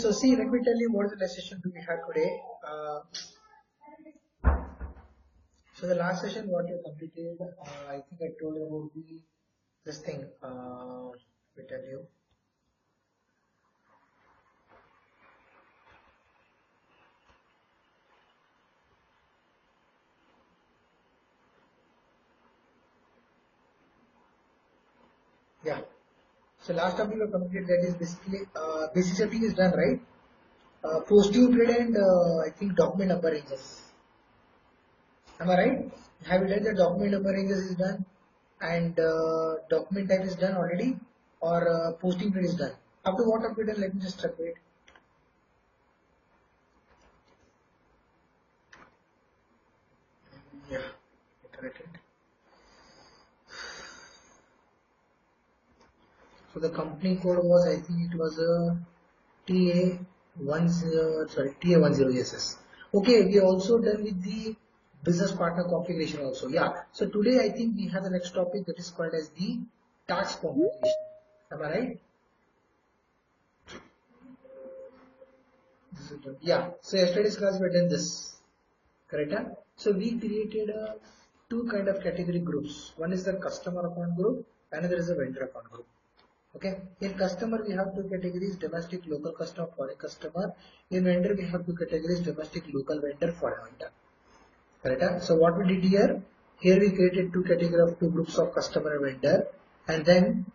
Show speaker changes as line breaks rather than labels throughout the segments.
so see, let me tell you what the session we had today. So the last session what you completed, I think I told you about this thing. Let me tell you. Yeah. So last topic we completed, that is basically basic setting is done, right? Posting grid and I think document number ranges. Am I right? Have you done the document number ranges is done and document type is done already, or posting grid is done? Up to what have you done? Let me just check it. Yeah, iterated. So the company code was, I think it was a TA10, yes. Okay, we also done with the business partner configuration also. Yeah. So today I think we have the next topic that is called as the tax configuration. Am I right? Yeah. So yesterday's class we had done this. Correct? Huh? So we created two kind of category groups. One is the customer account group, another is a vendor account group. Okay. In customer we have two categories: domestic local customer, foreign customer. In vendor we have two categories: domestic local vendor, foreign vendor. Correct? So what we did here? Here we created two categories of two groups of customer and vendor, and then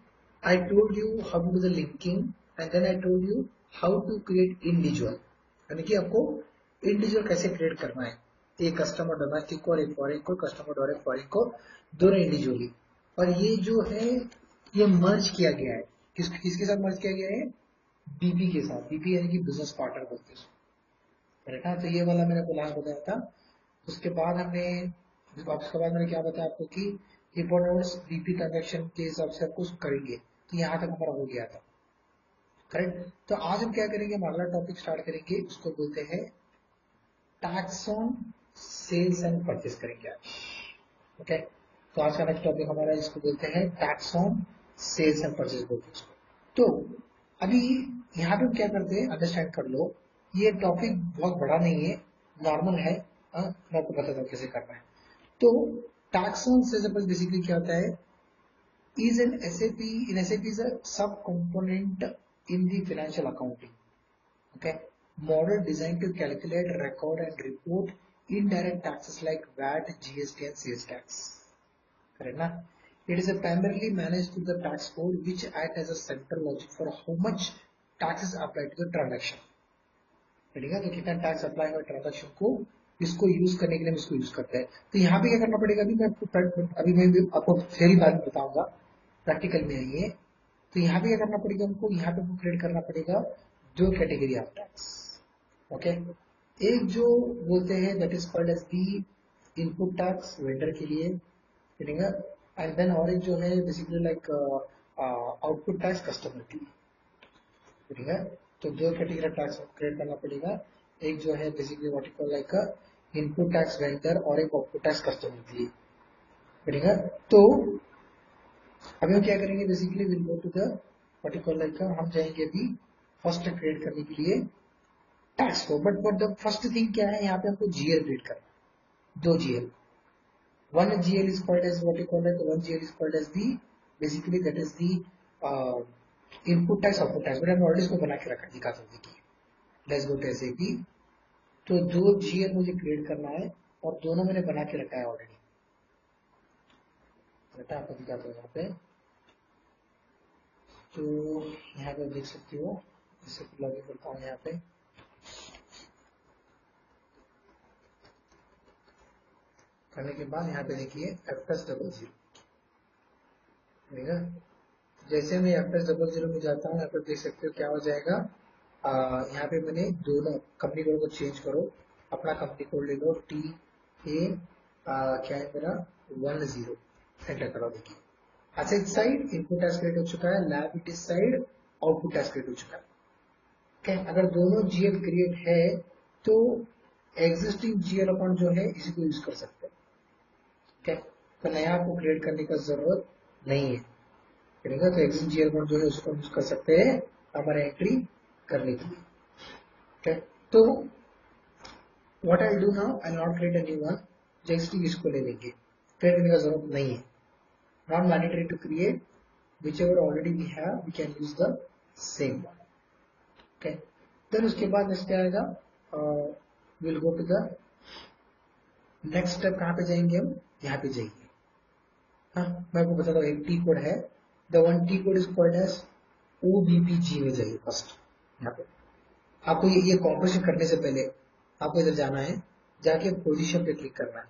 I told you how to do the linking, and then I told you how to create individual. यानी कि आपको individual कैसे create करना है, एक customer domestic को और एक फॉरेन को, कस्टमर डायरेक्ट फॉरेन को, दोनों इंडिविजुअली. और ये जो है ये मर्ज किया गया है, किसके साथ मर्ज किया गया है? बीपी के साथ. बीपी यानी कि बिजनेस पार्टनर बोलते हैं. करेक्ट है? तो ये वाला मैंने आपको बताया था. उसके बाद मैंने क्या बताया आपको कि इंपोर्टेंट बीपी ट्रांजैक्शन के हिसाब से आपको करेंगे. तो यहाँ तक हमारा हो गया था. करेक्ट. तो आज हम क्या करेंगे, हम अगला टॉपिक स्टार्ट करेंगे, उसको बोलते हैं tax on sales and purchase करेंगे आज. ओके. तो आज का नेक्स्ट टॉपिक हमारा इसको बोलते हैं tax on sales and purchase बोलते हैं. तो अभी यहाँ पे हम क्या करते हैं, अंडरस्टैंड कर लो. ये टॉपिक बहुत बड़ा नहीं है, नॉर्मल है. मैं आपको बताता हूँ कैसे करना है. तो tax on sales and purchase basically क्या होता है, is in SAP is a sub component in the financial accounting. Okay, model designed to calculate, record and report indirect taxes like VAT, GST and sales tax. Correct na? It is primarily managed through the tax code, which act as a central logic for how much taxes applied to the transaction. ठीक है. तो कितना tax apply हुआ transaction को, इसको use करने के लिए हम इसको यूज करते हैं. तो यहाँ पे क्या करना पड़ेगा, अभी मैं आपको थ्योरी बाद में बताऊंगा, प्रैक्टिकल में आइए. तो यहाँ पे क्या करना पड़ेगा हमको, यहाँ पे क्रिएट करना पड़ेगा दो कैटेगरी ऑफ टैक्स. ओके. एक जो बोलते हैं that is called as the input tax vendor के लिए, ठीक है. एंड देन और एक जो है basically like output tax customer के लिए, ठीक है. तो दो कैटेगरी टैक्स क्रिएट करना पड़ेगा. एक जो है basically what you call like input tax vendor और एक आउटपुट टैक्स कस्टमर के लिए, ठीक है. तो अभी हम क्या करेंगे, basically will go to the what you call like, हम जाएंगे अभी फर्स्ट क्रिएट करने के लिए टैक्स को. बट द फर्स्ट थिंग क्या है, यहाँ पे हमको जीएल क्रिएट करना, दो GL. One GL is called as what you call like, one GL is called as the basically that is the input tax output tax. मैंने already इसको बना के रखा, दिखाता हूँ. देखिए, लेट्स गो टू एसएपी. तो दो जीएल मुझे क्रिएट करना है और दोनों मैंने बना के रखा है ऑलरेडी. आपको दिखाता हूँ यहाँ पे. तो यहाँ पे देख सकते हो, इसे लॉगिन करता हूँ यहाँ पे. करने के बाद यहाँ पे देखिए FS00, ठीक है. जैसे मैं FS00 में जाता हूँ, यहाँ पे देख सकते हो क्या हो जाएगा. यहाँ पे मैंने दोनों कंपनी कोड को चेंज करो, अपना कंपनी कोड ले लो, TA क्या है मेरा 10, एंटर करो. देखिए asset side input tax create हो चुका है, liability side output tax create हो चुका है. okay? अगर दोनों जीएल क्रिएट है तो एग्जिस्टिंग जीएल अकाउंट जो है इसी को यूज कर सकते हैं. okay? तो नया आपको क्रिएट करने का जरूरत नहीं है, ठीक है. तो एग्जिस्टिंग जीएल अकाउंट जो है उसको यूज कर सकते हैं हमारे एंट्री करने के लिए. Okay, तो what I'll do now, I'll not create a new one. Just इसको ले लेंगे, create करने का जरूरत नहीं है. Not mandatory to create. Whichever already we have, we can use the same one. Okay. Then उसके बाद नेक्स्ट क्या आएगा, we'll go to the next step. कहाँ पे जाएंगे हम, यहाँ पे जाएंगे. हाँ, मैं आपको बताता हूँ, एक टी कोड है. The one T code is called as OBPG में जाइए फर्स्ट. यहाँ पे आपको ये कॉम्पोजिशन करने से पहले आपको इधर जाना है, जाके पोजीशन पे क्लिक करना है.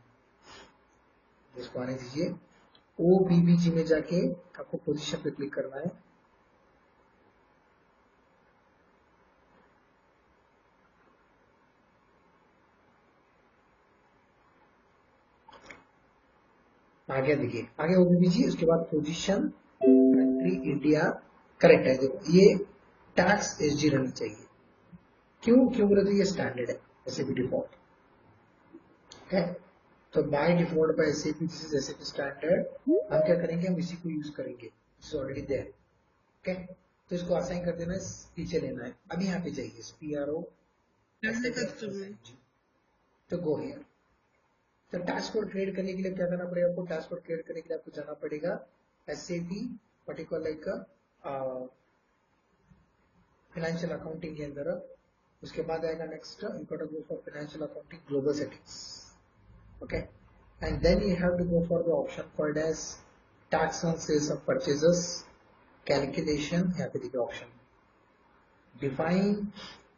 इसको आने दीजिए. OBPG में जाके आपको पोजीशन पे क्लिक करना है. आगे देखिए, आगे OBPG, उसके बाद पोजीशन, कंट्री इंडिया. करेक्ट है. देखो ये टैक्स SG रहनी चाहिए. क्यों बोले तो ये स्टैंडर्ड है SAP डिफॉल्ट. ओके, तो by default by SAP, this is SAP standard. हम क्या करेंगे, हम इसी को यूज करेंगे. It's already there. ओके, तो इसको असाइन कर देना है, पीछे लेना है. अभी यहाँ पे जाइए, PRO तो गो हियर. तो टास्क कोड क्रिएट करने के लिए क्या करना पड़ेगा आपको, टास्क कोड क्रिएट करने के लिए आपको जाना पड़ेगा SAP particular like financial accounting के अंदर. उसके बाद आएगा next, you got to go for financial accounting global settings. Okay, and then you have to go for the option called as tax on sales of purchases calculation. यहाँ पे देखिए option define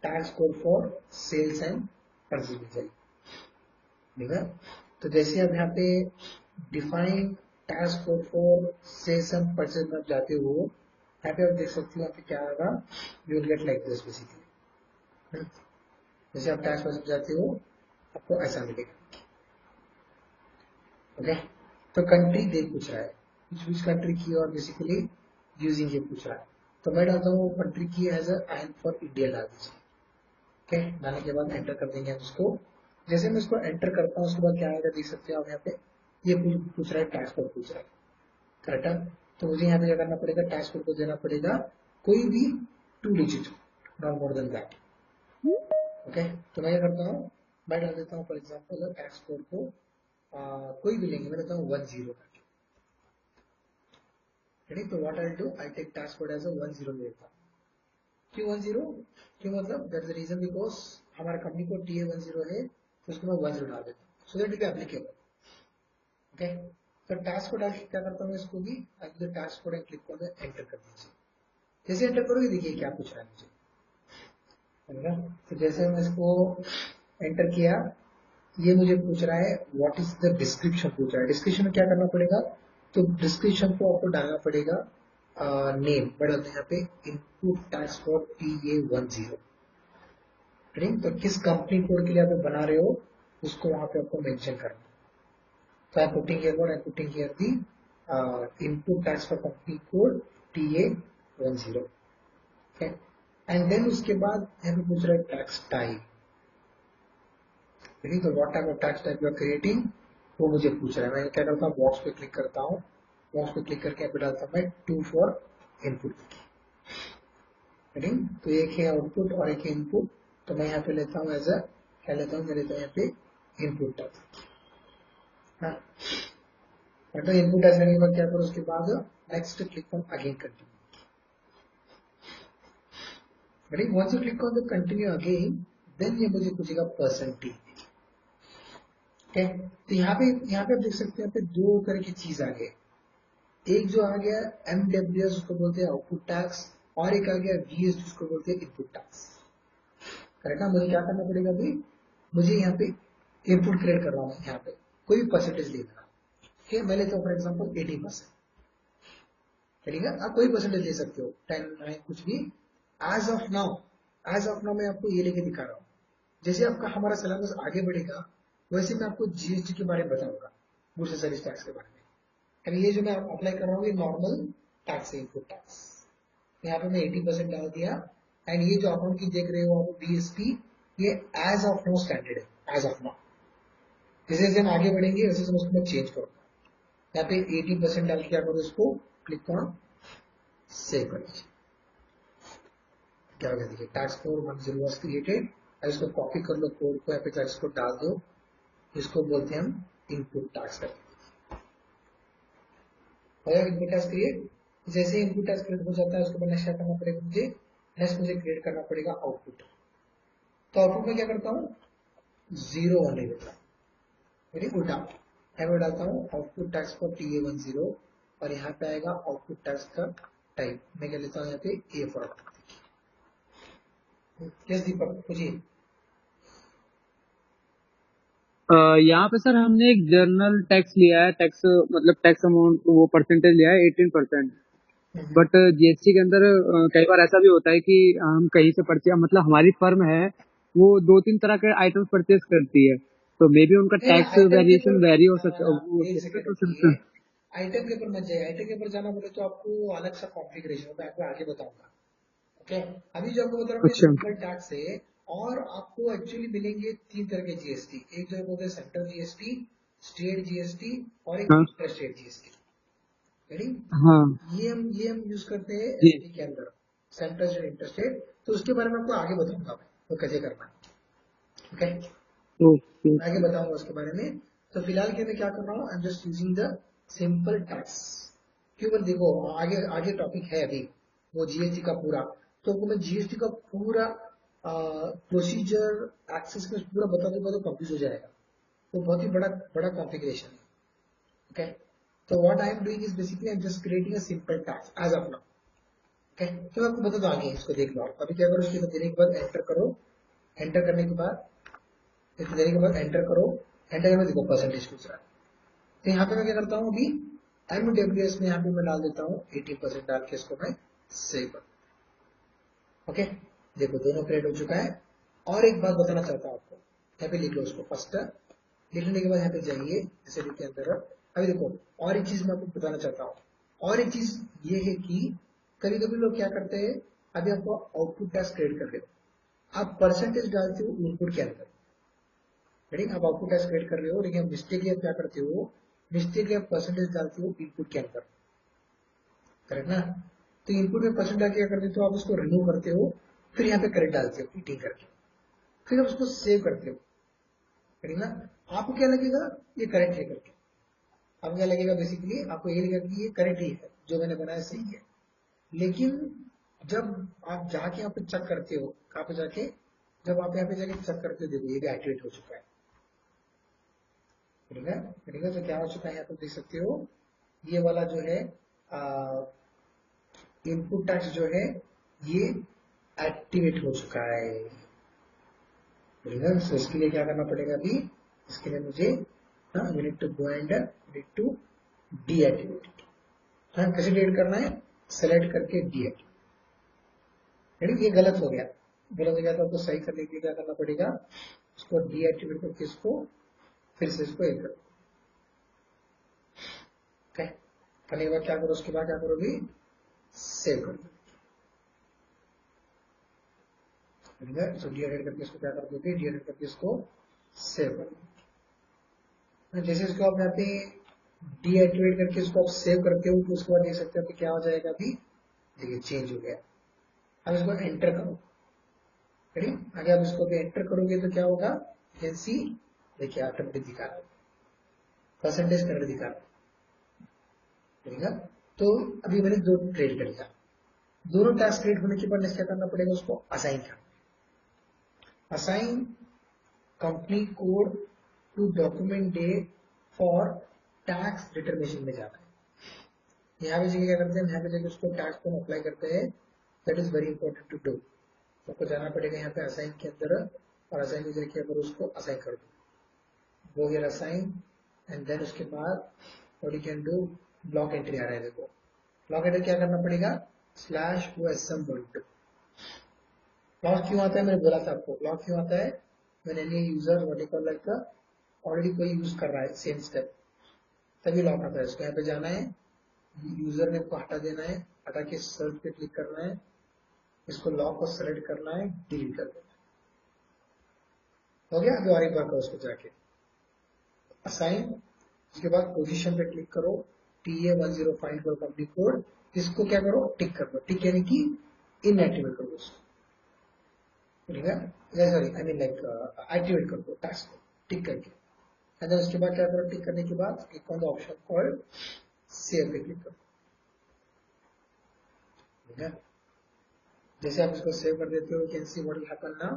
tax code for sales and purchase. ठीक है, तो जैसे आप यहाँ पे define tax code for sales and purchase में जाते हो, यहाँ पे आप देख सकते हो यहाँ पे क्या आएगा, you will get like this basically. जैसे आप टैक्स परचेज जाते हो आपको ऐसा मिलेगा. ओके, तो कंट्री देख पूछ रहा है, विच कंट्री की और बेसिकली यूजिंग ये पूछ रहा है. तो मैं डालता हूँ कंट्री की as I am for India डाल दीजिए. ओके, डालने के बाद एंटर कर देंगे हम इसको. जैसे मैं इसको एंटर करता हूँ उसके बाद क्या आएगा देख सकते हो आप यहाँ पे, ये पूछ रहा है टैक्स कोड पूछ रहा है. करेक्ट है, तो मुझे यहाँ पे क्या करना पड़ेगा, टैक्स कोड को देना पड़ेगा कोई भी 2 digit, not more than that. Okay, तो मैं क्या करता हूँ, मैं डाल देता हूँ फॉर एग्जाम्पल टैक्स कोड को कोई भी लेंगे, मैं लेता हूँ 10. तो what I do, I take tax code as 10 लेता हूँ. क्यों 10, क्यों मतलब that is the reason because हमारा कंपनी को TA10 है, तो उसको मैं 10 डाल देता हूँ so that it applicable. Okay, तो टास्क कोड डाल के क्या करता हूँ, इसको भी टास्क कोड क्लिक कर एंटर कर दीजिए. जैसे एंटर करोगे देखिए क्या पूछ रहा है मुझे. तो जैसे मैं इसको एंटर किया, ये मुझे पूछ रहा है व्हाट इज द डिस्क्रिप्शन पूछ रहा है. डिस्क्रिप्शन में क्या करना पड़ेगा, तो डिस्क्रिप्शन को आपको डालना पड़ेगा नेम. मैं डालते हैं यहाँ पे इनपुट टैक्स कोड TA10. तो किस कंपनी कोड के लिए आप बना रहे हो उसको वहां पे आपको मेंशन करना. So I'm putting here what I'm putting here the input tax for company code TA10. Okay, and then उसके बाद यहाँ पे पूछ रहा है टैक्स टाइप. तो what type of tax type you are creating वो मुझे पूछ रहा है. मैं क्या करता हूँ, बॉक्स पे क्लिक करता हूँ, बॉक्स पे क्लिक करके यहाँ पे डालता हूँ मैं 2 फॉर इनपुट. तो एक है आउटपुट और एक है इनपुट. तो मैं यहाँ पे लेता हूँ एज अ क्या लेता हूँ, मैं लेता हूँ यहाँ पे इनपुट टैक्स. हाँ, तो इनपुट टैक्स लेने के बाद क्या करो, उसके बाद next click on again continue. Once you click on the continue again, then ये मुझे पूछेगा परसेंटेज. ओके, तो यहाँ पे आप देख सकते हैं यहाँ पे 2 तरह की चीज आ गई. एक जो आ गया MWS उसको बोलते हैं आउटपुट टैक्स, और एक आ गया VS जिसको बोलते हैं इनपुट टैक्स. करेक्ट ना, मुझे क्या करना पड़ेगा भाई, मुझे यहाँ पे इनपुट क्रिएट कर रहा हूँ, यहाँ पे कोई भी परसेंटेज लेना. ठीक, मैं लेता हूँ फॉर एग्जाम्पल 80%. चलेगा, आप कोई परसेंटेज ले सकते हो, 10, 9 कुछ भी. एज ऑफ नाउ मैं आपको ये लेके दिखा रहा हूँ. जैसे आपका हमारा सिलेबस आगे बढ़ेगा वैसे मैं आपको GST के बारे में बताऊंगा, गुड्स एंड सर्विस टैक्स के बारे में. अभी ये जो मैं अप्लाई कर रहा हूँ ये नॉर्मल टैक्स है, इनपुट टैक्स. यहाँ पे मैं 80% डाल दिया. एंड ये जो अकाउंट की देख रहे हो आप BST, ये एज ऑफ नाउ स्टैंडर्ड है, एज ऑफ नाउ. जैसे जैसे हम आगे बढ़ेंगे वैसे उसको मैं चेंज करूंगा. यहाँ पे 80% डाल के क्या करो, इसको क्लिक ऑन सेव कर लीजिए. क्या हो गया देखिए, टैक्स कोड 10 was created अब इसको कॉपी कर लो कोड को, यहाँ पे इसको डाल दो, इसको बोलते हैं हम इनपुट टैक्स कर। इनपुट टैक्स क्रिएट, जैसे ही इनपुट टैक्स क्रिएट हो जाता है उसके बाद नेक्स्ट क्या करना पड़ेगा मुझे, नेक्स्ट मुझे क्रिएट करना पड़ेगा आउटपुट। तो आउटपुट में क्या करता हूँ, 0 1 देता हूँ, मेरी उल्टा यहाँ पे डालता हूँ आउटपुट टैक्स फॉर TA10 और यहाँ पे आएगा आउटपुट टैक्स का टाइप, मैं क्या लेता हूँ यहाँ पे A फॉर आउटपुट। यस दीपक पूछिए।
यहाँ पे सर हमने एक जर्नल टैक्स लिया है, टैक्स मतलब टैक्स अमाउंट वो परसेंटेज लिया है 18%, बट जीएसटी के अंदर कई बार ऐसा भी होता है कि हम कहीं से परचेज मतलब हमारी फर्म है वो 2-3 तरह के आइटम्स परचेज करती है, तो मे बी उनका टैक्स वेरिएशन वेरी हो सकता है, वो
एक
different
सेकंड
हो सकता है।
आइटम के ऊपर मत जाइए, आइटम के ऊपर जाना बोले तो आपको अलग सा कॉन्फ़िगरेशन होगा, आपको आगे बताऊंगा। ओके, अभी जो आपको बता रहा हूँ
अच्छा
सिंपल टैक्स है, और आपको एक्चुअली मिलेंगे 3 तरह के जीएसटी, एक जो बोलते हैं सेंट्रल जीएसटी, स्टेट जीएसटी और एक
हाँ
इंटर स्टेट जीएसटी। रेडी,
हाँ
ये हम यूज करते हैं
जी
एसपी के अंदर, सेंट्रल स्टेट इंटर स्टेट, तो उसके बारे में आपको आगे बताऊंगा मैं तो कैसे करना है। ओके,
ओके
आगे बताऊंगा उसके बारे में। तो फिलहाल के मैं क्या कर रहा हूँ, आई am just using the simple tax. क्यों बोल, देखो आगे आगे टॉपिक है अभी वो जीएसटी का पूरा, तो मैं जीएसटी का पूरा प्रोसीजर एक्सेस में पूरा बता दूंगा तो कंफ्यूज हो जाएगा, तो बहुत ही बड़ा बड़ा कॉन्फ़िगरेशन है। ओके, तो what I am doing is basically I am just creating a simple tax as of now. Okay, तो मैं आपको बता दूं आगे, इसको देख लो अभी क्या करो, इसको देने के बाद एंटर करो, एंटर करने के बाद इसको देने के बाद एंटर करो, एंटर करने देखो परसेंटेज पूछ रहा है, तो यहाँ पे मैं क्या करता हूँ अभी MWS में यहाँ पे मैं डाल देता हूँ 80% डाल के इसको मैं सेव कर। ओके, देखो दोनों क्रिएट हो चुका है। और एक बात बताना चाहता हूँ आपको, यहाँ पे लिख लो उसको फर्स्ट, लिखने के बाद यहाँ पे जाइए जैसे लिख के अंदर। अभी देखो और एक चीज मैं आपको बताना चाहता हूँ, और एक चीज ये है कि कभी कभी लोग क्या करते हैं, अभी आपको आउटपुट टैक्स क्रिएट कर रहे हो, आप परसेंटेज डालते हो इनपुट के अंदर, राइट, आप आउटपुट टैक्स क्रिएट कर रहे हो, लेकिन मिस्टेकली आप क्या करते हो, मिस्टेकली आप परसेंटेज डालते हो इनपुट के अंदर, करेक्ट ना। तो इनपुट में परसेंट डाल के क्या करते हो, तो आप उसको रिमूव करते हो, फिर यहाँ पे करेक्ट डालते हो ईटिंग करके, फिर आप उसको सेव करते हो, करेक्ट ना। आपको क्या लगेगा, ये करेक्ट है करके, आपको क्या लगेगा, बेसिकली आपको ये लगेगा कि ये करेक्ट ही है, जो मैंने बनाया सही है। लेकिन जब आप जाके यहाँ पे चेक करते हो, कहाँ पे जाके, जब आप यहाँ पे जाके चेक करते हो, देखो ये भी एक्टिवेट हो चुका है, ठीक है, ठीक है। तो क्या हो चुका है यहाँ पे देख सकते हो, ये वाला जो है इनपुट टैक्स जो है ये एक्टिवेट हो चुका है, ठीक है। सो इसके लिए क्या करना पड़ेगा अभी, इसके लिए मुझे we need to go and need to deactivate it. कैसे डिलीट करना है, सेलेक्ट करके डीएक्टिवेट, ये गलत हो गया, गलत हो गया तो आपको सही करने के लिए क्या करना पड़ेगा, उसको डीएक्टिवेट करके इसको फिर से इसको एक करो। ओके, करने के बाद क्या करो, उसके बाद क्या करो अभी, सेव कर दो, ठीक है। सो डीएडिट करके इसको क्या कर दोगे, डीएडिट करके इसको सेव कर दो। जैसे इसको आप यहाँ पे डीएक्टिवेट करके इसको आप सेव करते हो, तो उसके बाद देख सकते हो कि क्या हो जाएगा अभी, देखिए चेंज हो गया। अब इसको एंटर करो, ठीक, अगर आप इसको एंटर करोगे तो क्या होगा, कैन सी, देखिए ऑटोमेटिक दिखा रहा है, परसेंटेज करके दिखा रहा है, ठीक है। तो अभी मैंने दो ट्रेड कर लिया, दोनों टास्क क्रिएट होने के बाद क्या करना पड़ेगा, उसको असाइन करना, assign company code to document date for tax determination में जाना है। यहाँ पे जगह क्या करते हैं, यहाँ पे जगह उसको टैक्स को अप्लाई करते हैं, that is very important to do. आपको जाना पड़ेगा यहाँ पे असाइन के अंदर, और असाइन की जगह पर उसको असाइन कर दो, वो हियर असाइन, एंड देन उसके बाद what you can do, block entry आ रहा है, देखो ब्लॉक एंट्री क्या करना पड़ेगा, /OSM12। ब्लॉक क्यों आता है, मैंने बोला था आपको ब्लॉक क्यों आता है, when any user what you call like already कोई यूज कर रहा है सेम स्टेप, तभी लॉक आता है। इसको यहाँ पे जाना है, यूजर नेम को हटा देना है, हटा के सर्च पे क्लिक करना है, इसको लॉक को सेलेक्ट करना है, डिलीट कर देना है, हो गया। अभी और एक बार करो उसको जाके असाइन, उसके बाद पोजीशन पे क्लिक करो, TA10 करो कंपनी कोड, इसको क्या करो, टिक कर दो, टिक यानी कि इनएक्टिवेट करो उसको, ठीक है, sorry I mean like activate कर दो टैक्स को टिक करके। एंड उसके बाद क्या करो, टिक करने के बाद click on the option called save पे क्लिक करो। ठीक है, जैसे आप इसको सेव कर देते हो, can see what will happen ना,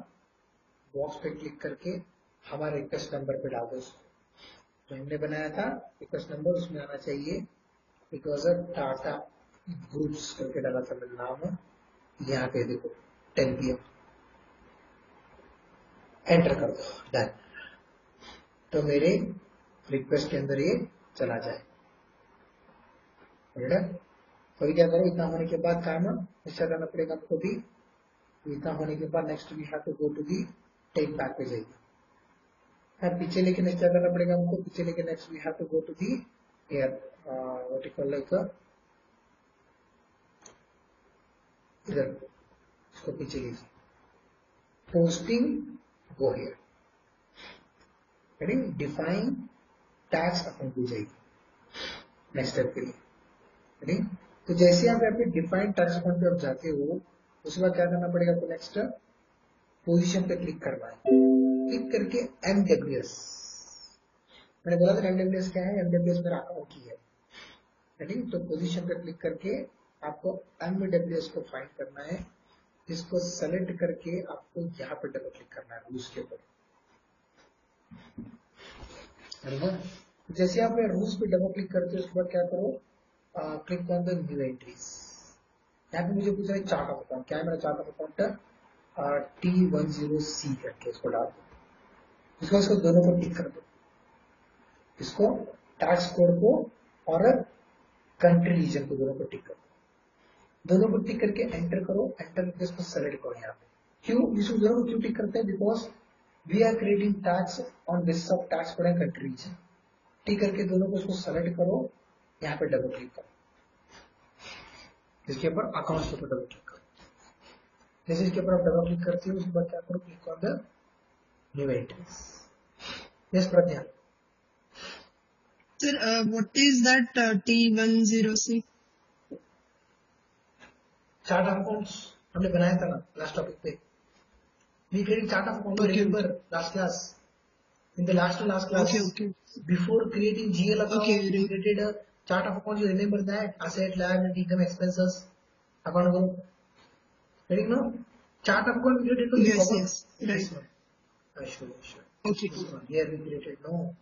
बॉक्स पे क्लिक करके हमारे रिक्वेस्ट नंबर पे डाल दो इसको, जो हमने बनाया था रिक्वेस्ट नंबर, उसमें आना चाहिए बिकॉज ऑफ टाटा ग्रुप्स करके डाला था मैंने नाम, यहाँ पे देखो 10 PM एंटर कर दो, डन। तो मेरे रिक्वेस्ट के अंदर ये चला जाए। ठीक है, तो अभी क्या करो, इतना होने के बाद काम निश्चय करना पड़ेगा आपको भी। इतना होने के बाद next we have to go to the take back पे जाइए, पीछे लेके निश्चय करना पड़ेगा हमको, पीछे लेके next we have to go to the air what you call like इधर, इसको पीछे लीजिए, posting go here, define tax account हो जाएगी नेक्स्ट स्टेप के लिए। तो जैसे आप यहाँ पे डिफाइन टैक्स अकाउंट पे आप जाते हो, उसके बाद क्या करना पड़ेगा आपको, नेक्स्ट पोजीशन पे क्लिक करना है, क्लिक करके MWS, मैंने बोला था MWS क्या है, MWS मेरा अकाउंट की है। ठीक, तो पोजीशन पे क्लिक करके आपको MWS को फाइंड करना है, इसको सेलेक्ट करके आपको यहाँ पे डबल क्लिक करना है रूल्स के ऊपर। जैसे आप रूल्स पे डबल क्लिक करते हो, उसके बाद क्या करो, click on the new entries. यहाँ पे मुझे पूछ रहा है चार्ट ऑफ अकाउंट, क्या है मेरा चार्ट ऑफ अकाउंट, T10C करके इसको डाल दो, इसको दोनों को टिक कर दो, इसको टैक्स कोड को और कंट्री रीजन को दोनों को टिक कर दो, दोनों को टिक करके एंटर करो, एंटर करके इसको सेलेक्ट करो यहाँ पे। क्यों इसको दोनों को क्यों टिक करते हैं, because we are creating tax on basis of tax code and country region. Tick करके दोनों को इसको सेलेक्ट करो, यहाँ पे डबल क्लिक करो, इसके ऊपर अकाउंट के ऊपर डबल क्लिक करो। जैसे इसके ऊपर आप डबल क्लिक करते हो, उसके बाद क्या करो, click on the new entries. Yes Pragya,
Sir, what is that T10C?
Chart of accounts हमने बनाया था ना लास्ट टॉपिक पे, we created chart of account, remember last class, in the last to last class,
Okay.
before creating GL account,
Okay,
we created a chart of account. You remember that? Asset, liability, income, expenses, account group. Ready now? Chart of account we created to
Yes,
cover
yes, right.
this one. Sure.
Okay.
This one. Here we created no.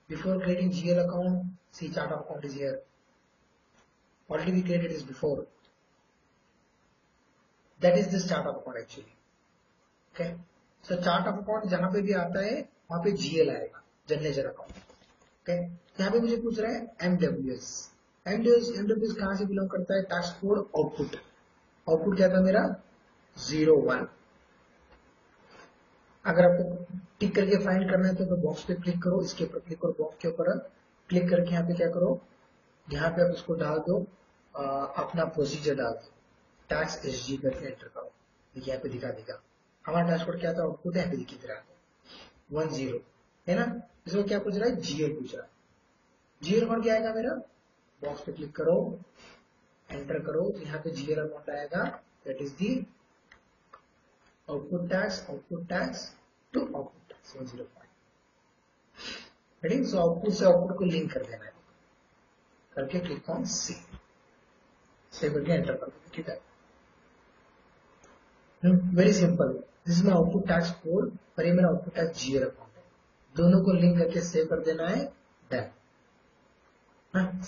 Before creating GL account, see chart of account is here. Already we created this before. That is this chart of account actually. Okay. So chart of account जहां पे भी आता है वहां पे GL आएगा, general ledger account. Okay, यहाँ पे मुझे पूछ रहा है MWS कहां से बिलोंग करता है, टैक्स कोड आउटपुट क्या था मेरा 01। अगर आपको टिक करके फाइंड करना है तो बॉक्स पे क्लिक करो, इसके ऊपर क्लिक करो, बॉक्स के ऊपर क्लिक करके यहाँ पे क्या करो, यहाँ पे आप उसको डाल दो, अपना प्रोसीजर डाल दो, टैक्स SG करके एंटर करो, देखिए यहाँ पे दिखा देगा हमारा टैक्स कोड क्या था, आउटपुट यहाँ पे दिख रहा है 10 है ना। इसमें क्या पूछ रहा है, GL पूछ रहा है, GL अकाउंट क्या आएगा मेरा, बॉक्स पे क्लिक करो, एंटर करो, तो यहाँ पे GL अकाउंट आएगा, that is the output tax to output tax 105। Ready, so output से आउटपुट को लिंक कर देना है, करके क्लिक ऑन सेव करके एंटर कर दो, ठीक है। Very simple, this is my output tax code और ये मेरा आउटपुट टैक्स GL अकाउंट है, दोनों को लिंक करके सेव कर देना है, डन।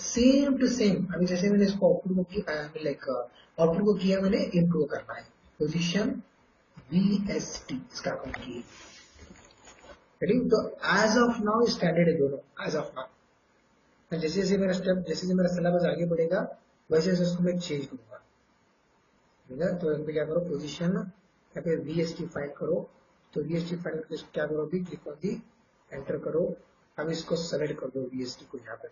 सेम टू सेम, अभी जैसे मैंने इसको आउटपुट को किया, लाइक आउटपुट को किया मैंने, इनपुट को करना है, पोजीशन VST इसका अकाउंट की, तो एज ऑफ नाउ स्टैंडर्ड है दोनों, एज ऑफ नाउ। जैसे जैसे मेरा स्टेप, जैसे मेरा सिलेबस आगे बढ़ेगा वैसे वैसे उसको मैं चेंज करूंगा, ठीक है। तो यहाँ पे क्या करो, पोजीशन यहाँ पे VST फाइंड करो, तो VST फाइंड करके क्या करो, अभी क्लिक ऑन दी एंटर करो, अब इसको सेलेक्ट कर दो, VST को यहाँ पे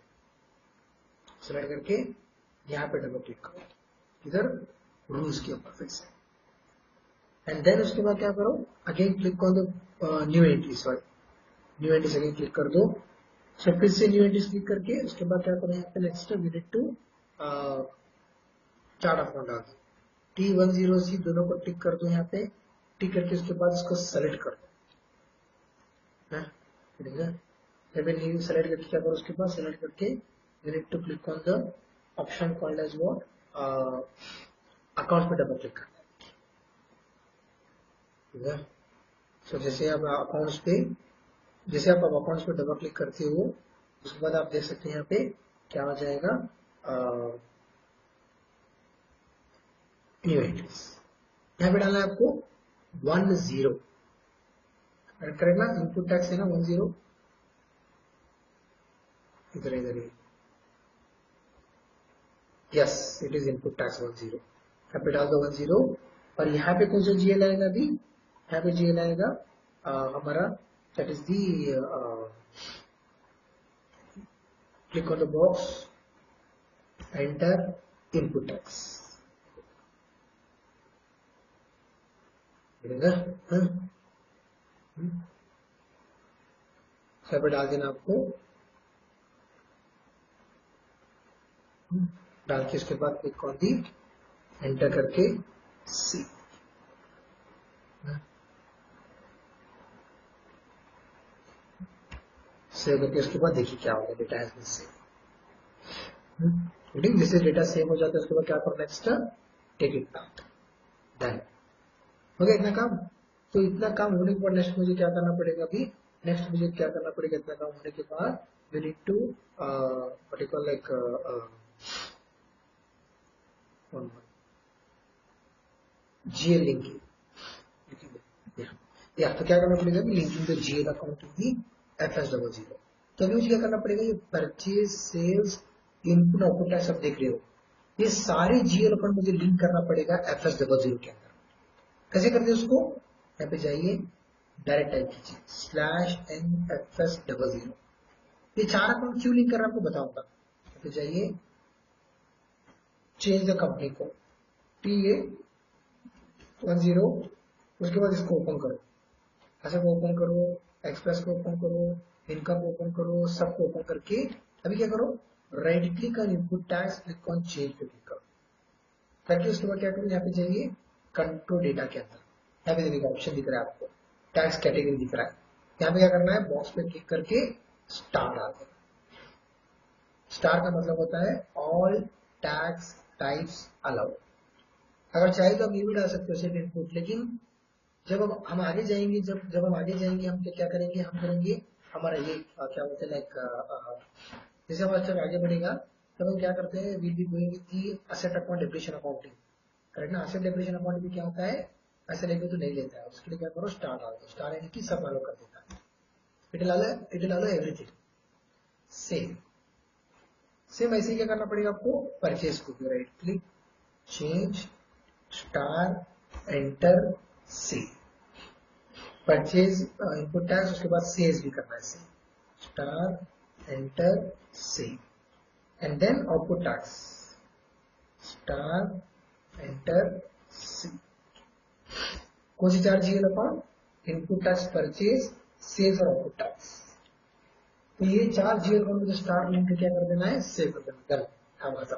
सेलेक्ट करके यहाँ पे डबल क्लिक करो, इधर रूल्स के ऊपर फिर से, एंड देन उसके बाद क्या करो, again click on the new entries again click कर दो, so फिर से न्यू एंट्रीज क्लिक करके उसके बाद क्या करो, यहाँ पे next we need to chart of account डाल दो, T10C दोनों को टिक कर दो यहाँ पे, टिक करके उसके बाद इसको सेलेक्ट कर दो, ठीक है। जब न्यू सेलेक्ट करके क्या करो, उसके बाद सेलेक्ट करके you need to click on the option called as what, account पे डबल क्लिक करना, ठीक है। सो जैसे आप अकाउंट्स पे डबल क्लिक करते हो, उसके बाद आप देख सकते हैं यहाँ पे क्या हो जाएगा, न्यू एंट्रीज। यहाँ पे डालना है आपको 10, करेक्ट ना, इनपुट टैक्स है ना 10, इधर इधर ही, yes it is input tax 10। यहाँ पे डाल दो 10, और यहाँ पे कौन सा जीएल आएगा, अभी यहाँ पे जीएल आएगा हमारा, that is the, click on the box, enter input tax, यहाँ पे डाल देना आपको, डाल के उसके बाद क्लिक ऑन दी, एंटर करके सी, सेव करके उसके बाद देखिए क्या होगा, डेटा हैज बीन सेव, जैसे डेटा सेव हो जाता है उसके बाद क्या करो, next take it out, done हो गया इतना काम। तो इतना काम होने के बाद नेक्स्ट मुझे क्या करना पड़ेगा, अभी नेक्स्ट मुझे क्या करना पड़ेगा, इतना काम होने के बाद we need to particular like GL linking, या तो क्या करना पड़ेगा, linking the GL account to the FS00। तो अभी मुझे क्या करना पड़ेगा, ये purchase, sales, input, output tax सब देख रहे हो, ये सारे जीएल अकाउंट मुझे लिंक करना पड़ेगा FS00 के अंदर। कैसे करते हैं उसको, यहाँ पे जाइए, डायरेक्ट टाइप कीजिए /NFS00। ये 4 अकाउंट क्यों लिंक कर रहा है आपको बताऊंगा। यहाँ पे जाइए, चेंज द कंपनी को TA10, उसके बाद इसको ओपन करो, ऐसे को ओपन करो, एक्सप्रेस को ओपन करो, इनकम को ओपन करो, सबको ओपन करके अभी क्या करो, right click on input tax, click on change पे क्लिक करो, करके उसके बाद क्या करो, यहाँ पे जाइए कंट्रोल डेटा के अंदर, यहाँ पे देखिए ऑप्शन दिख रहा है आपको, टैक्स कैटेगरी दिख रहा है, यहाँ पे क्या करना है, बॉक्स पे क्लिक करके स्टार डाल देना। स्टार का मतलब होता है ऑल टैक्स टाइप्स अलाउड। अगर चाहे तो आप ये भी डाल सकते हो सिर्फ इनपुट, लेकिन जब हम आगे जाएंगे, जब हम आगे जाएंगे, हम क्या करेंगे, हम करेंगे हमारा ये क्या बोलते हैं लाइक, जैसे हमारा जब आगे बढ़ेगा तब हम क्या करते हैं, will be going with the asset account depreciation accounting, correct ना। असेट डेप्रिसिएशन अकाउंट भी क्या होता है, ऐसे लेके तो नहीं लेता है, उसके लिए क्या करो, स्टार डाल दो, स्टार यानी कि सब अलाउ कर देता है, it will allow everything. Same ऐसे ही क्या करना पड़ेगा आपको, परचेज को भी right click, change, star, enter, C, purchase input tax, उसके बाद सेल्स भी करना है, C, star, enter, C, and then output tax, star, enter, C. कौन सी 4 GL account, input tax, purchase, sales और आउटपुट टैक्स। तो ये 4 जीएल अकाउंट में स्टार लिंक क्या कर देना है, सेव कर देना, डन, काम खत्म,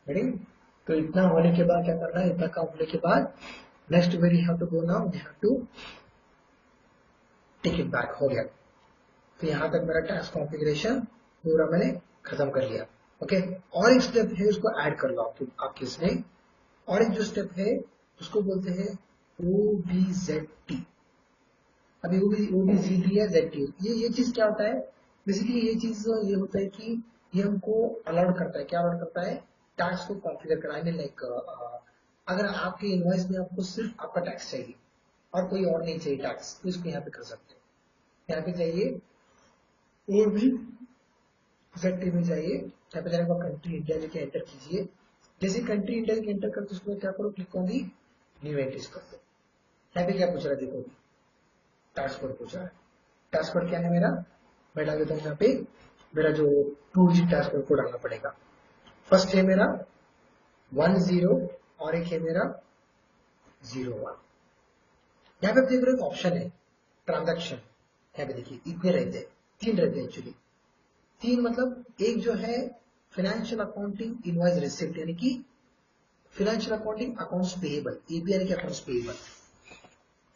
रेडी। तो इतना होने के बाद क्या करना है, इतना काम होने के बाद next very have to go now, we have to take it back, हो गया। तो यहां तक मेरा टैक्स कॉन्फ़िगरेशन पूरा मैंने खत्म कर लिया, ओके। और एक स्टेप है, उसको ऐड कर लो आपके इसमें, और एक जो स्टेप है उसको बोलते हैं OBZT। अभी OBZT या ZT, ये चीज क्या होता है, बेसिकली ये चीज ये होता है कि ये हमको अलाउड करता है, क्या अलाउड करता है, टैक्स को कॉन्फ़िगर करना है, लाइक अगर आपके इनवॉइस में आपको सिर्फ आपका टैक्स चाहिए और कोई और नहीं चाहिए टैक्स, तो इसको यहाँ पे कर सकते हैं। यहाँ पे जाइए, OBZT में जाइए, यहाँ पे जाने के बाद कंट्री इंडिया लेके एंटर कीजिए। जैसे कंट्री इंडिया लेके एंटर करते उसको क्या करो, click on the new entries कर दो। यहाँ पे क्या पूछ रहा है, देखो टैक्स कोड पूछ रहा है, टैक्स कोड क्या है मेरा, मैं डाल देता हूँ यहाँ पे, मेरा जो 2 डिजिट टैक्स कोड को डालना पड़ेगा। फर्स्ट है मेरा 10 और एक है मेरा 01। यहाँ पे देख रहे हो ऑप्शन है ट्रांजैक्शन, यहाँ पे देखिए इतने रहते हैं, 3 रहते हैं एक्चुअली। 3 मतलब एक जो है फाइनेंशियल अकाउंटिंग इनवॉइस रिसिप्ट, यानी कि financial accounting accounts payable, AP यानी कि अकाउंट्स पेएबल,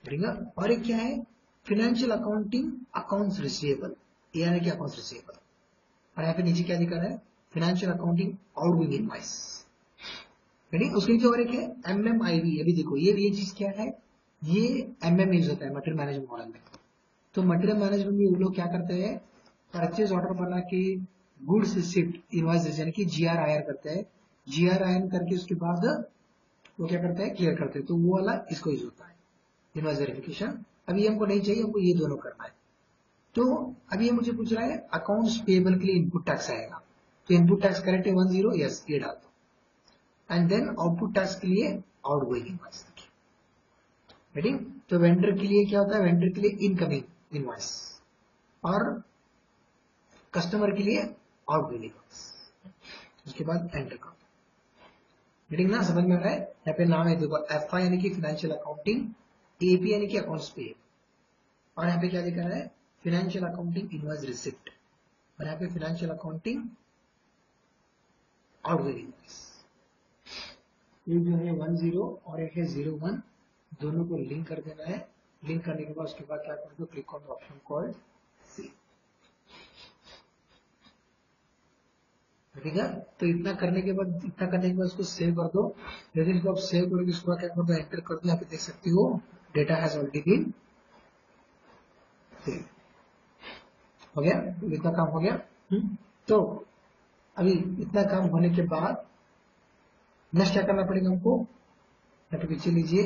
ठीक है। और एक क्या है, फिनेंशियल अकाउंटिंग अकाउंट्स रिसीवेबल, ए यानी कि अकाउंट्स रिसीवेबल। और यहाँ पे नीचे क्या दिखा रहा है, फिनेंशियल अकाउंटिंग आउटगोइंग इनवॉइस, उसके नीचे और एक है MMIV। अभी देखो ये चीज क्या है, ये MM यूज होता है मटेरियल मैनेजमेंट मॉडल में। तो मटेरियल मैनेजमेंट में वो लोग क्या करते हैं, परचेज ऑर्डर बना के गुड्स रिसिप्ट इनवॉइस यानी कि GRIR करते हैं, GRIR करके उसके बाद वो क्या करते हैं, क्लियर करते हैं। तो वो वाला इसको यूज होता है, इनवॉइस वेरिफिकेशन। अभी हमको नहीं चाहिए, हमको ये दोनों करना है। तो अभी ये मुझे पूछ रहा है अकाउंट्स पेबल के लिए इनपुट टैक्स आएगा, तो इनपुट टैक्स करेक्ट है 10, यस ये डाल दो। एंड देन आउटपुट टैक्स के लिए आउटगोइंग इनवॉइस, राइट। तो वेंडर के लिए क्या होता है, वेंडर के लिए इनकमिंग इनवॉइस और कस्टमर के लिए आउटगोइंग इनवॉइस। उसके बाद एंटर करो, रीडिंग ना समझ में आ रहा है। यहाँ पे नाम है देखो, FI यानी कि फाइनेंशियल अकाउंटिंग, AP यानी कि अकाउंट्स पे, और यहाँ पे क्या लिखा है, फाइनेंशियल अकाउंटिंग इनवॉइस रिसिप्ट, और यहाँ पे फाइनेंशियल अकाउंटिंग आउटगोइंग इनवॉइस। ये जो है 10 और एक है 01, दोनों को लिंक कर देना है। लिंक करने के बाद उसके बाद क्या कर दो, click on the option called C, ठीक है। तो इतना करने के बाद उसको सेव कर दो। यदि इसको आप सेव करोगे, इसको क्या कर दो, एंटर कर दो। यहाँ पे देख सकते हो data has already been save, हो गया, इतना काम हो गया। तो अभी इतना काम होने के बाद नेक्स्ट क्या करना पड़ेगा हमको, यहाँ पे पीछे लीजिए,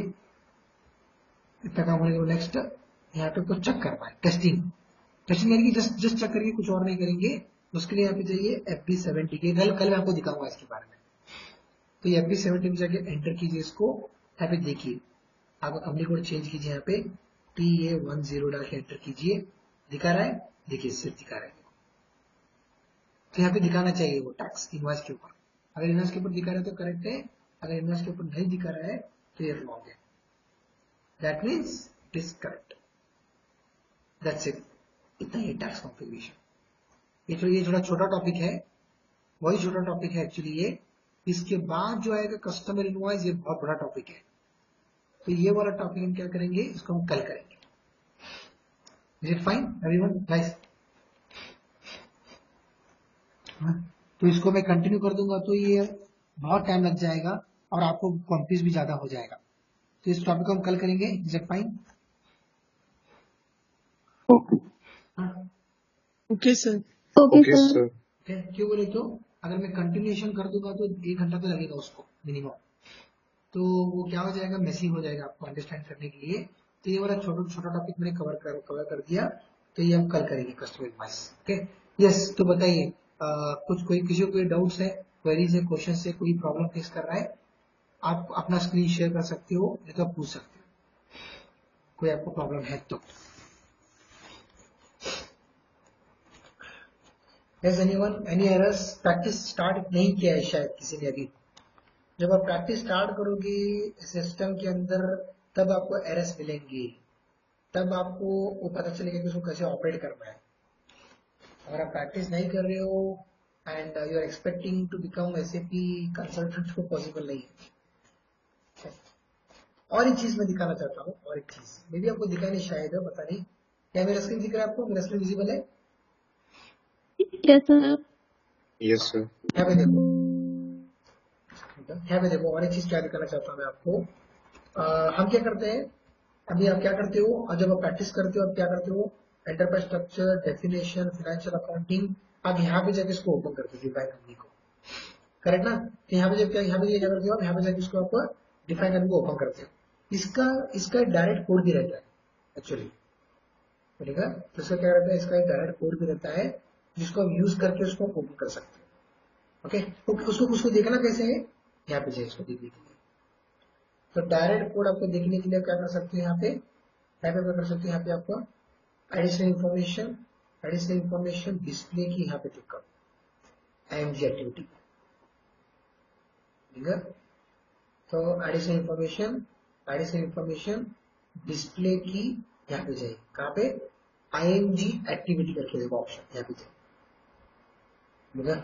इतना काम होने के बाद नेक्स्ट यहाँ पे कुछ चेक करना है, टेस्टिंग। टेस्टिंग यानी कि जस्ट चेक करके कुछ और नहीं करेंगे। उसके लिए यहाँ पे चाहिए FB70 के, कल मैं आपको दिखाऊंगा इसके बारे में। तो ये FB70 में जाके एंटर कीजिए इसको। यहाँ पे देखिए, आपका कंपनी कोड चेंज कीजिए, यहाँ पे TA10 डाल के एंटर कीजिए। दिखा रहा है, देखिए सिर्फ दिखा रहा है। तो यहाँ पे दिखाना चाहिए वो टैक्स इनवॉइस के ऊपर। अगर इनवॉइस के ऊपर दिखा रहा है तो करेक्ट है, अगर इनवॉइस के ऊपर नहीं दिखा रहा है तो ये रॉन्ग है। That means it is correct, that's it. इतना ही टैक्स कॉन्फ़िगरेशन। ये थोड़ा छोटा टॉपिक है, वही छोटा टॉपिक है एक्चुअली ये। इसके बाद जो आएगा कस्टमर इनवॉइस, ये बहुत बड़ा टॉपिक है। तो ये वाला टॉपिक हम क्या करेंगे, इसको हम कल करेंगे। Is it fine everyone guys? तो इसको मैं कंटिन्यू कर दूंगा तो ये बहुत टाइम लग जाएगा और आपको कंफ्यूज भी ज्यादा हो जाएगा। तो इस टॉपिक को हम कल करेंगे। Is it fine?
Okay sir.
Okay sir.
क्यों बोले तो अगर मैं कंटिन्यूएशन कर दूंगा तो 1 घंटा तो लगेगा उसको मिनिमम, तो वो क्या हो जाएगा, मेसी हो जाएगा आपको अंडरस्टैंड करने के लिए। तो ये वाला छोटा टॉपिक मैंने कवर कर दिया। तो ये हम कल करेंगे कस्टमर इनवॉइस। Okay yes. तो बताइए कुछ किसी को कोई डाउट्स है, क्वेरीज है, क्वेश्चन है, कोई प्रॉब्लम फेस कर रहा है, आप अपना स्क्रीन शेयर कर सकते हो, नहीं तो आप पूछ सकते हो कोई आपको प्रॉब्लम है तो। Has anyone any errors? Practice start नहीं किया है शायद किसी ने अभी। जब आप प्रैक्टिस स्टार्ट करोगे सिस्टम के अंदर, तब आपको एरर्स मिलेंगे, तब आपको वो पता चलेगा कि उसको कैसे ऑपरेट करना है। अगर आप प्रैक्टिस नहीं कर रहे हो and you are expecting to become SAP consultant, तो पॉसिबल नहीं है। और एक चीज मैं दिखाना चाहता हूँ, और एक चीज मे भी आपको दिखा नहीं शायद है, पता नहीं। क्या मेरा स्क्रीन दिख रहा है आपको? मेरा स्क्रीन विजिबल है?
Yes sir.
Yes sir.
यहाँ पे देखो, यहाँ पे देखो, और एक चीज क्या दिखाना चाहता हूँ मैं आपको। हम क्या करते हैं, अभी आप क्या करते हो, और जब आप प्रैक्टिस करते हो आप क्या करते हो, enterprise structure, definition, financial accounting, आप यहाँ पे जाके इसको ओपन करते हो, डिफाइन कंपनी को, करेक्ट ना। तो यहाँ पे जब क्या करते हो आप, यहाँ पे जाके इसको आप डिफाइन कंपनी को ओपन करते हो। इसका डायरेक्ट कोड भी रहता है एक्चुअली, ठीक है। तो इसका क्या रहता है, इसका एक डायरेक्ट कोड भी रहता है जिसको आप यूज करके उसको ओपन कर सकते हो। ओके, तो उसको देखना कैसे है, यहाँ पे जाए इसको देखने के लिए। तो डायरेक्ट कोड आपको देखने के लिए क्या कर सकते हैं, यहाँ पे क्या कर सकते हैं, यहाँ पे आपको एडिशनल इंफॉर्मेशन डिस्प्ले की यहाँ पे क्लिक करो, IMG एक्टिविटी, ठीक है। तो एडिशनल इंफॉर्मेशन डिस्प्ले की यहाँ पे जाए, कहाँ पे, IMG एक्टिविटी करके देखो ऑप्शन, यहाँ पे जाए, ठीक है।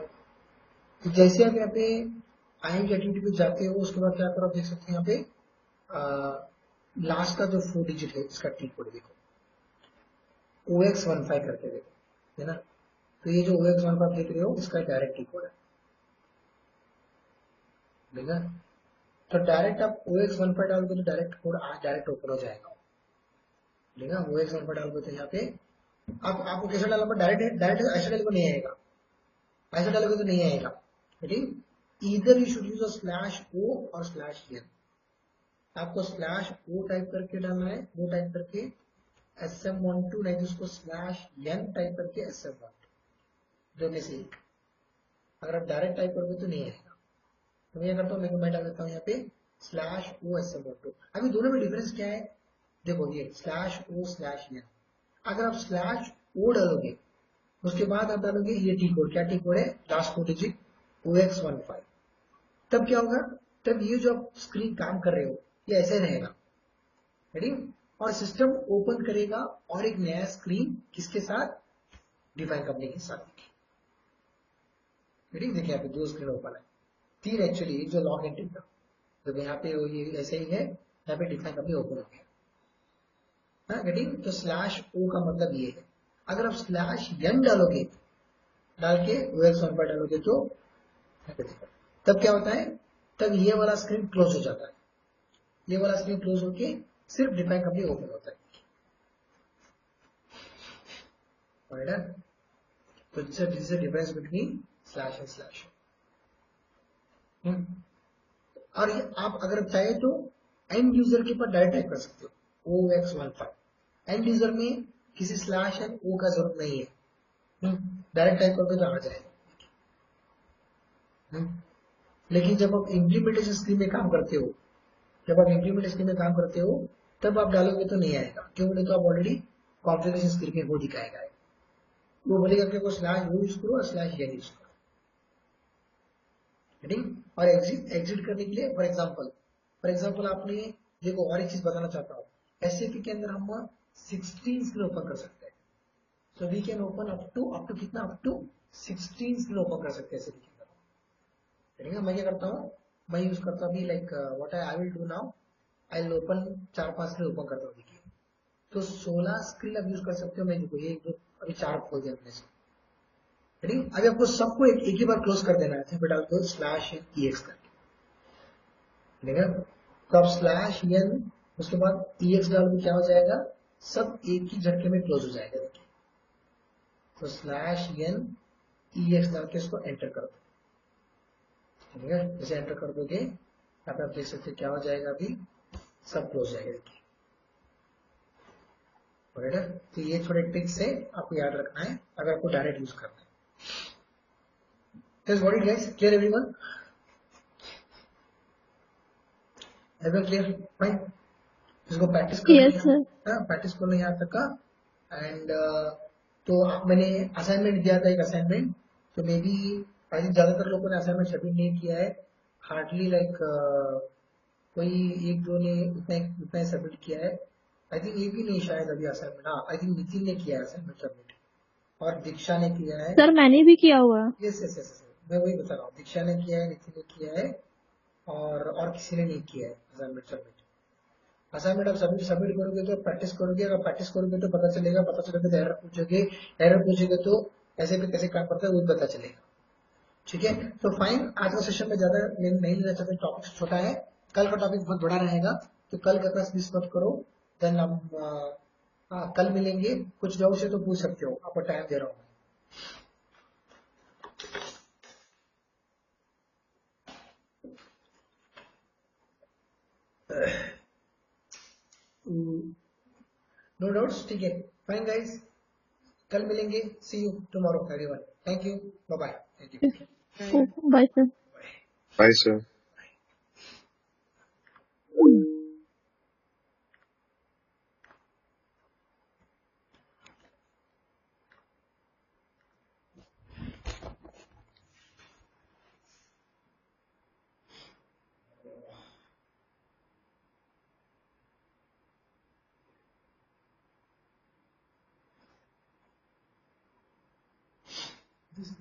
तो जैसे आप यहाँ पे IIT एक्टिविटी पे जाते हो, उसके बाद क्या करो आप देख सकते हैं यहाँ पे लास्ट का जो 4 डिजिट है इसका टी कोड देखो, OX15 करके देखो, है ना। तो ये जो OX15 देख रहे हो इसका डायरेक्ट टी कोड है, ठीक है। तो डायरेक्ट आप OX15 डालोगे तो डायरेक्ट कोड डायरेक्ट ओपन हो जाएगा, ठीक है। OX15 डालोगे तो यहाँ पे आपको कैसे डालना पड़ेगा, डायरेक्ट डायरेक्ट ऐसे डालोगे नहीं आएगा, ऐसे डालोगे तो नहीं आएगा, ठीक। इधर you should use a slash O और स्लैश एन। आपको स्लैश ओ टाइप करके डालना है, वो टाइप करके SM12, नहीं तो उसको स्लैश एन टाइप करके SM12, दोनों से एक। अगर आप डायरेक्ट टाइप करोगे तो नहीं आएगा। तो मैं करता हूँ, मैं डाल देता हूँ यहाँ पे स्लैश ओ SM12। अभी दोनों में डिफरेंस क्या है देखो, ये स्लैश ओ स्लैश एन। अगर आप स्लैश ओ डालोगे उसके बाद आप डालोगे ये टी कोड, क्या टी कोड है, लास्ट 4 डिजिट OX15, तब क्या होगा, तब ये जो आप स्क्रीन काम कर रहे हो ये ऐसे रहेगा, रेडी। और सिस्टम ओपन करेगा और एक नया स्क्रीन किसके साथ, डिफाइन कंपनी के साथ, रेडी। देखिए यहाँ पे 2 स्क्रीन ओपन है, 3 एक्चुअली, एक जो लॉग एंट्री का, तो यहाँ पे ये ऐसे ही है, यहाँ पे डिफाइन कंपनी ओपन हो गया, रेडी। तो स्लैश ओ का मतलब ये है। अगर आप स्लैश एन डालोगे, डाल के OX15 डालोगे तो तब क्या होता है, तब ये वाला स्क्रीन क्लोज हो जाता है, ये वाला स्क्रीन क्लोज होके सिर्फ डिफाइन कंपनी ओपन होता है, राइट। तो this is the difference between slash and slash. और ये आप अगर चाहे तो एंड यूजर के ऊपर डायरेक्ट टाइप कर सकते हो OX15। एंड यूजर में किसी स्लैश एंड ओ का जरूरत नहीं है, डायरेक्ट टाइप करके तो आ जाएगा। लेकिन जब आप इम्प्लीमेंटेशन स्क्रीन में काम करते हो, जब आप इम्प्लीमेंटेशन स्क्रीन में काम करते हो तब आप डालोगे तो नहीं आएगा, क्यों बोले तो आप ऑलरेडी कॉन्फ़िगरेशन स्क्रीन में वो दिखाएगा, वो बोलेगा कि स्लैश वो यूज करो और स्लैश एन यूज करो, ठीक। और एग्जिट करने के लिए फॉर एग्जाम्पल आपने देखो, और एक चीज बताना चाहता हूँ, SAP के अंदर हम 16 स्क्रीन ओपन कर सकते हैं। So we can open up to कितना, अप टू 16 स्क्रीन ओपन कर सकते हैं SAP के अंदर, ठीक है। मैं क्या करता हूँ, मैं यूज करता हूँ like what I will do now, I will open 4-5 screen open करता हूँ, देखिए। तो 16 स्क्रीन आप यूज कर सकते हो। मैं देखो ये जो अभी 4 खोल दिया अपने से, ठीक। अभी आपको सबको एक एक ही बार क्लोज कर देना है, फिर डाल दो स्लैश EX करके, ठीक है। तो आप स्लैश एन उसके बाद EX डालोगे, क्या हो जाएगा, सब एक ही झटके में क्लोज हो जाएगा, देखिए। तो स्लैश एन EX डाल के इसको एंटर कर दो, ठीक है। जैसे एंटर कर दोगे यहाँ पे आप देख सकते हैं क्या हो जाएगा, अभी सब क्लोज हो जाएगा, देखिए, राइट। तो ये थोड़े ट्रिक्स है, आपको याद रखना है अगर आपको डायरेक्ट यूज करना है। That's what it guys, clear everyone? Everyone clear? Fine. इसको प्रैक्टिस कर लो
Yes, sir.
प्रैक्टिस कर लो यहाँ तक का। एंड तो मैंने असाइनमेंट दिया था, एक असाइनमेंट, तो मे बी आई थिंक ज्यादातर लोगों ने असाइनमेंट सबमिट नहीं किया है, हार्डली लाइक कोई एक दो ने उतना उतना सबमिट किया है। आई थिंक एक भी नहीं शायद अभी असाइनमेंट, हाँ आई थिंक नितिन ने किया है असाइनमेंट सबमिट, और दीक्षा ने किया है।
सर मैंने भी किया हुआ है।
यस यस यस, मैं वही बता रहा हूँ, दीक्षा ने किया है, नितिन ने किया है, और किसी ने नहीं किया है असाइनमेंट सबमिट। असाइनमेंट आप सबमिट करोगे तो प्रैक्टिस करोगे, अगर प्रैक्टिस करोगे तो पता चलेगा तो एरर पूछोगे तो ऐसे भी कैसे काम करता है वो भी पता चलेगा, ठीक है। तो फाइन, आज का सेशन में ज्यादा नहीं लेना चाहते, टॉपिक छोटा है, कल का टॉपिक बहुत बड़ा रहेगा, तो कल का क्लास मिस मत करो। देन हम कल मिलेंगे, कुछ डाउट है तो पूछ सकते हो, आपको टाइम दे रहा हूँ। नो डाउट्स, ठीक है। फाइन गाइस, कल मिलेंगे, see you tomorrow everyone, thank you, bye bye, thank you.
Bye sir.
Bye, sir.
This is